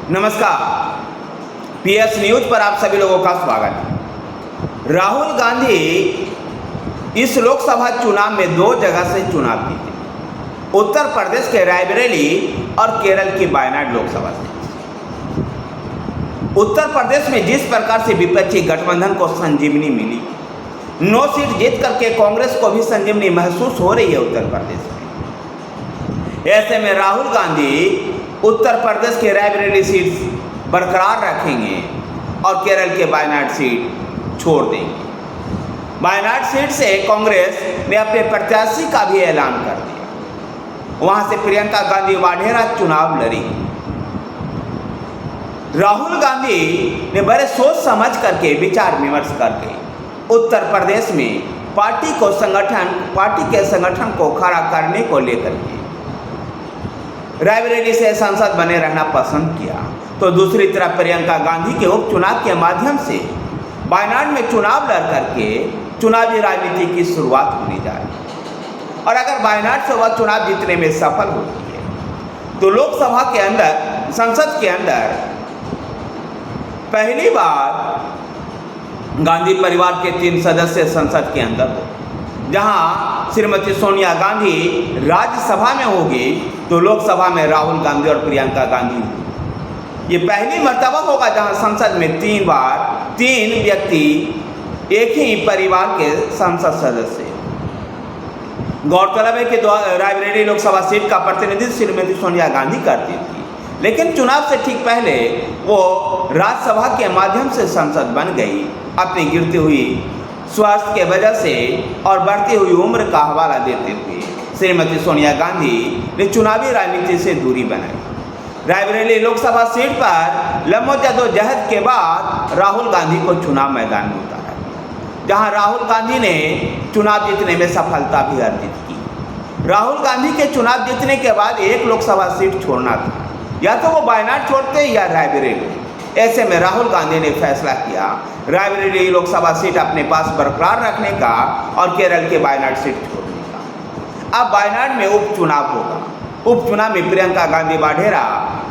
नमस्कार। PS news पर आप सभी लोगों का स्वागत है। राहुल गांधी इस लोकसभा चुनाव में दो जगह से चुनाव जीते, उत्तर प्रदेश के रायबरेली और केरल की वायनाड लोकसभा से। उत्तर प्रदेश में जिस प्रकार से विपक्षी गठबंधन को संजीवनी मिली, 9 सीट जीत करके कांग्रेस को भी संजीवनी महसूस हो रही है उत्तर प्रदेश में। ऐसे में राहुल गांधी उत्तर प्रदेश के रायबरेली सीट बरकरार रखेंगे और केरल के वायनाड सीट छोड़ देंगे। वायनाड सीट से कांग्रेस ने अपने प्रत्याशी का भी ऐलान कर दिया। वहां से प्रियंका गांधी वाढेरा चुनाव लड़ी। राहुल गांधी ने बड़े सोच समझ करके, विचार विमर्श करके उत्तर प्रदेश में पार्टी के संगठन को खड़ा करने को लेकर के रायबरेली से सांसद बने रहना पसंद किया, तो दूसरी तरफ प्रियंका गांधी के उपचुनाव के माध्यम से वायनाड में चुनाव लड़ करके चुनावी राजनीति की शुरुआत होने जा रही है। और अगर वायनाड से वह चुनाव जीतने में सफल होती है तो लोकसभा के अंदर, संसद के अंदर पहली बार गांधी परिवार के 3 सदस्य संसद के अंदर हो। जहां श्रीमती सोनिया गांधी राज्यसभा में होगी तो लोकसभा में राहुल गांधी और प्रियंका गांधी होगी। ये पहली मर्तबा होगा जहां संसद में 3 बार 3 व्यक्ति एक ही परिवार के संसद सदस्य। गौरतलब है कि रायबरेली लोकसभा सीट का प्रतिनिधित्व श्रीमती सोनिया गांधी करती थी, लेकिन चुनाव से ठीक पहले वो राज्यसभा के माध्यम से संसद बन गई। अपनी गिरती हुई स्वास्थ्य के वजह से और बढ़ती हुई उम्र का हवाला देते हुए श्रीमती सोनिया गांधी ने चुनावी राजनीति से दूरी बनाई। रायबरेली लोकसभा सीट पर लंबी जद्दोजहद के बाद राहुल गांधी को चुनाव मैदान में उतारा, जहां राहुल गांधी ने चुनाव जीतने में सफलता भी अर्जित की। राहुल गांधी के चुनाव जीतने के बाद एक लोकसभा सीट छोड़ना था, या तो वो वायनाड छोड़ते या रायबरेली। ऐसे में राहुल गांधी ने फैसला किया रायबरेली लोकसभा सीट अपने पास बरकरार रखने का और केरल के वायनाड सीट छोड़ने का। अब वायनाड में उपचुनाव होगा। उपचुनाव में प्रियंका गांधी वाढेरा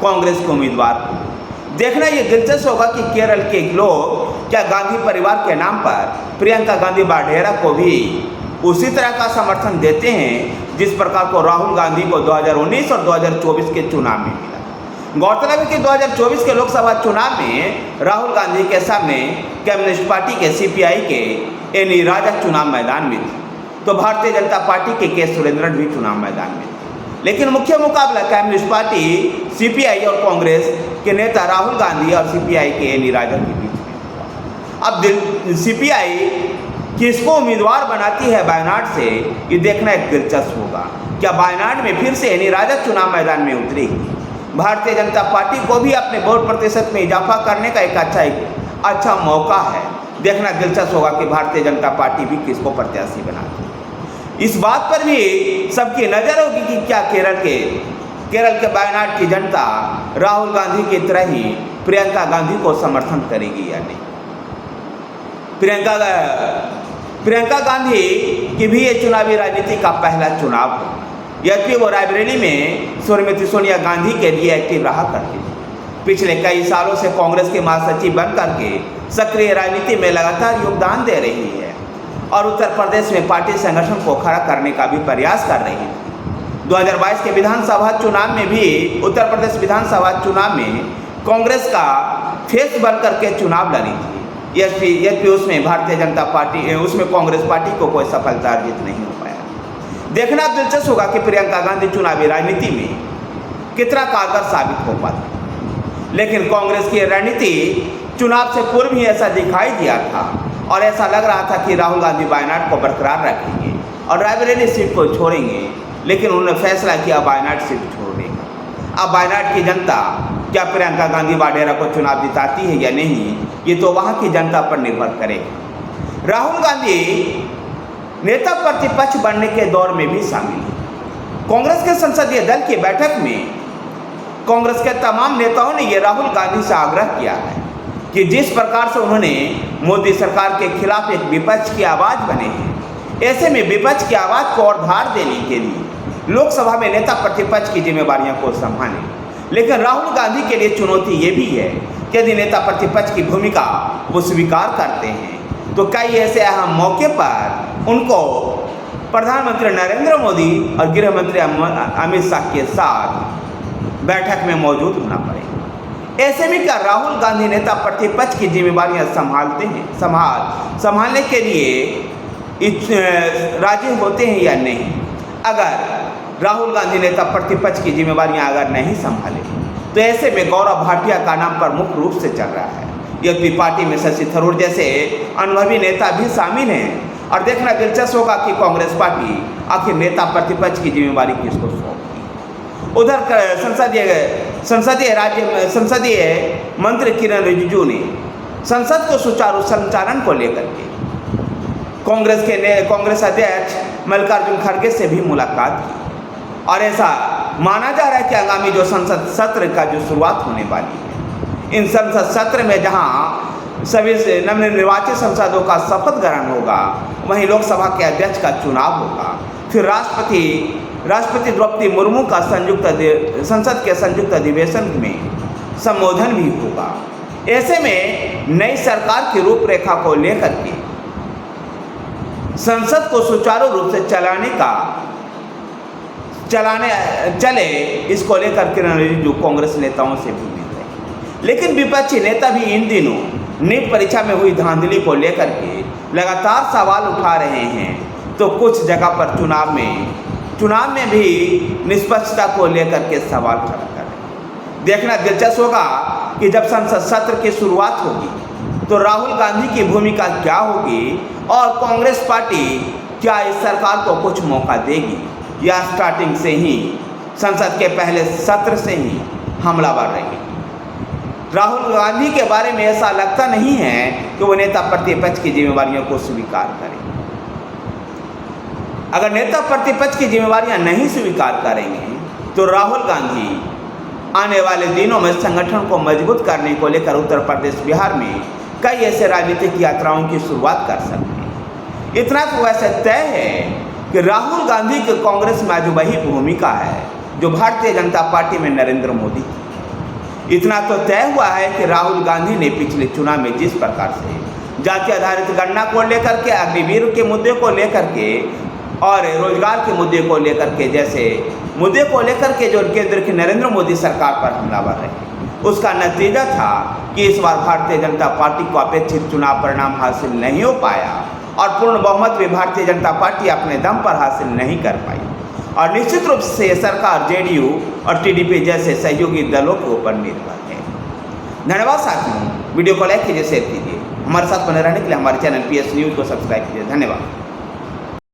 कांग्रेस के उम्मीदवार को। देखना ये दिलचस्प होगा कि केरल के लोग क्या गांधी परिवार के नाम पर प्रियंका गांधी वाढेरा को भी उसी तरह का समर्थन देते हैं जिस प्रकार को राहुल गांधी को 2019 और 2024 के चुनाव में मिला। गौरतलब है कि 2024 के लोकसभा चुनाव में राहुल गांधी के सामने कम्युनिस्ट पार्टी के सीपीआई के एनी राजा चुनाव मैदान में थे, तो भारतीय जनता पार्टी के सुरेंद्रन भी चुनाव मैदान में थे। लेकिन मुख्य मुकाबला कम्युनिस्ट पार्टी, सीपीआई और कांग्रेस के नेता राहुल गांधी और सीपीआई के एनी राजा के बीच में। अब सीपीआई किसको उम्मीदवार बनाती है वायनाड से, ये देखना एक दिलचस्प होगा। क्या वायनाड में फिर से एनी राजा चुनाव मैदान में उतरेगी? भारतीय जनता पार्टी को भी अपने वोट प्रतिशत में इजाफा करने का एक अच्छा मौका है। देखना दिलचस्प होगा कि भारतीय जनता पार्टी भी किसको प्रत्याशी बनाती है। इस बात पर भी सबकी नज़र होगी कि क्या केरल के वायनाड की जनता राहुल गांधी की तरह ही प्रियंका गांधी को समर्थन करेगी या नहीं। प्रियंका गांधी की भी ये चुनावी राजनीति का पहला चुनाव है। यद्यपि वो रायबरेली में श्रीमती सोनिया गांधी के लिए एक्टिव रहा करती थी। पिछले कई सालों से कांग्रेस के महासचिव बन करके सक्रिय राजनीति में लगातार योगदान दे रही है और उत्तर प्रदेश में पार्टी संगठन को खड़ा करने का भी प्रयास कर रही है। 2022 के विधानसभा चुनाव में भी उत्तर प्रदेश विधानसभा चुनाव में कांग्रेस का फेस बन करके चुनाव लड़ी थी। यद्यपि उसमें भारतीय जनता पार्टी, उसमें कांग्रेस पार्टी को कोई सफलता अर्जित नहीं हो पाया। देखना दिलचस्प होगा कि प्रियंका गांधी चुनावी राजनीति में कितना कारगर साबित हो पाती। लेकिन कांग्रेस की रणनीति चुनाव से पूर्व ही ऐसा दिखाई दिया था और ऐसा लग रहा था कि राहुल गांधी वायनाड को बरकरार रखेंगे और रायबरेली सीट को छोड़ेंगे, लेकिन उन्होंने फैसला किया वायनाड सीट छोड़ने का। अब वायनाड की जनता क्या प्रियंका गांधी वाढेरा को चुनाव जिताती है या नहीं, ये तो वहाँ की जनता पर निर्भर करेगा। राहुल गांधी नेता प्रतिपक्ष बनने के दौर में भी शामिल है। कांग्रेस के संसदीय दल की बैठक में कांग्रेस के तमाम नेताओं ने ये राहुल गांधी से आग्रह किया है कि जिस प्रकार से उन्होंने मोदी सरकार के खिलाफ एक विपक्ष की आवाज़ बने हैं, ऐसे में विपक्ष की आवाज़ को और धार देने के लिए लोकसभा में नेता प्रतिपक्ष की जिम्मेवारियों को संभालें। लेकिन राहुल गांधी के लिए चुनौती ये भी है कि यदि नेता प्रतिपक्ष की भूमिका वो स्वीकार करते हैं तो कई ऐसे अहम मौके पर उनको प्रधानमंत्री नरेंद्र मोदी और गृह मंत्री अमित शाह के साथ बैठक में मौजूद होना पड़ेगा। ऐसे में क्या राहुल गांधी नेता प्रतिपक्ष की जिम्मेवारियां संभालते हैं, संभालने के लिए राजी होते हैं या नहीं? अगर राहुल गांधी नेता प्रतिपक्ष की जिम्मेवारियां अगर नहीं संभाले तो ऐसे में गौरव भाटिया का नाम प्रमुख रूप से चल रहा है। यद्यपि पार्टी में शशि थरूर जैसे अनुभवी नेता भी शामिल हैं और देखना दिलचस्प होगा कि कांग्रेस पार्टी आखिर नेता प्रतिपक्ष की जिम्मेवारी किसको सौंपेगी। उधर संसदीय मंत्री किरण रिजिजू ने संसद को सुचारू संचालन को लेकर के कांग्रेस अध्यक्ष मल्लिकार्जुन खड़गे से भी मुलाकात की और ऐसा माना जा रहा है कि आगामी जो संसद सत्र का जो शुरुआत होने वाली है, इन संसद सत्र में जहां सभी नवनिर्वाचित सांसदों का शपथ ग्रहण होगा, वहीं लोकसभा के अध्यक्ष का चुनाव होगा, फिर राष्ट्रपति द्रौपदी मुर्मू का संसद के संयुक्त अधिवेशन में संबोधन भी होगा। ऐसे में नई सरकार की रूपरेखा को लेकर के संसद को सुचारू रूप से चले इसको लेकर किरण रिजिजू कांग्रेस नेताओं से भी मिल रहे। लेकिन विपक्षी नेता भी इन दिनों नीट परीक्षा में हुई धांधली को लेकर के लगातार सवाल उठा रहे हैं, तो कुछ जगह पर चुनाव में भी निष्पक्षता को लेकर के सवाल खड़ा कर रहे हैं। देखना दिलचस्प होगा कि जब संसद सत्र की शुरुआत होगी तो राहुल गांधी की भूमिका क्या होगी और कांग्रेस पार्टी क्या इस सरकार को कुछ मौका देगी या स्टार्टिंग से ही संसद के पहले सत्र से ही हमलावर रहेगी। राहुल गांधी के बारे में ऐसा लगता नहीं है कि वो नेता प्रतिपक्ष की जिम्मेवारियों को स्वीकार करें। अगर नेता प्रतिपक्ष की जिम्मेवारियां नहीं स्वीकार करेंगे तो राहुल गांधी आने वाले दिनों में संगठन को मजबूत करने को लेकर उत्तर प्रदेश बिहार में कई ऐसे राजनीतिक यात्राओं की शुरुआत कर सकते हैं। इतना तो वैसे तय है कि राहुल गांधी की कांग्रेस में आज वही भूमिका है जो भारतीय जनता पार्टी में नरेंद्र मोदी की। इतना तो तय हुआ है कि राहुल गांधी ने पिछले चुनाव में जिस प्रकार से जाति आधारित गणना को लेकर के, अग्निवीर के मुद्दे को लेकर के और रोजगार के मुद्दे को लेकर के जैसे मुद्दे को लेकर के जो केंद्र की नरेंद्र मोदी सरकार पर हमलावर रहे, उसका नतीजा था कि इस बार भारतीय जनता पार्टी को अपेक्षित चुनाव परिणाम हासिल नहीं हो पाया और पूर्ण बहुमत भी भारतीय जनता पार्टी अपने दम पर हासिल नहीं कर पाई और निश्चित रूप से सरकार जेडीयू और टीडीपी जैसे सहयोगी दलों के ऊपर निर्भर है। धन्यवाद साथियों, वीडियो को लाइक कीजिए, शेयर कीजिए, हमारे साथ बने रहने के लिए हमारे चैनल PS न्यूज़ को सब्सक्राइब कीजिए। धन्यवाद।